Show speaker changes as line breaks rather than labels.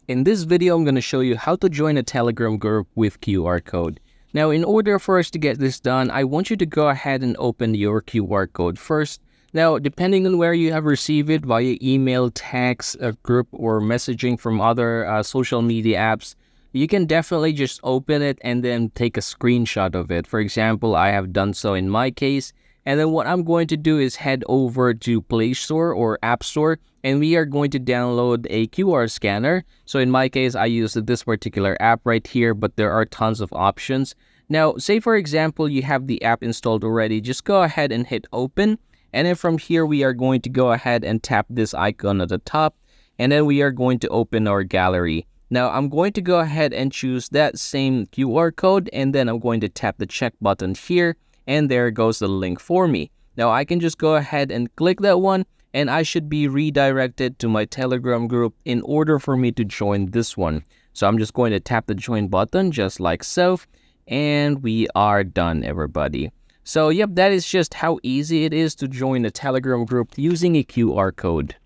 In this video, I'm going to show you how to join a Telegram group with QR code. Now, in order for us to get this done, I want you to go ahead and open your QR code first. Now, depending on where you have received it via email, text, a group, or messaging from other social media apps, you can definitely just open it and then take a screenshot of it. For example, I have done so in my case. And then what I'm going to do is head over to Play Store or App Store, and we are going to download a QR scanner. So in my case, I use this particular app right here, but there are tons of options. Now, say for example, you have the app installed already, just go ahead and hit open. And then from here, we are going to go ahead and tap this icon at the top, and then we are going to open our gallery. Now, I'm going to go ahead and choose that same QR code, and then I'm going to tap the check button here. And there goes the link for me. Now I can just go ahead and click that one, and I should be redirected to my Telegram group in order for me to join this one. So I'm just going to tap the join button just like so, and we are done, everybody. So yep, that is just how easy it is to join a Telegram group using a QR code.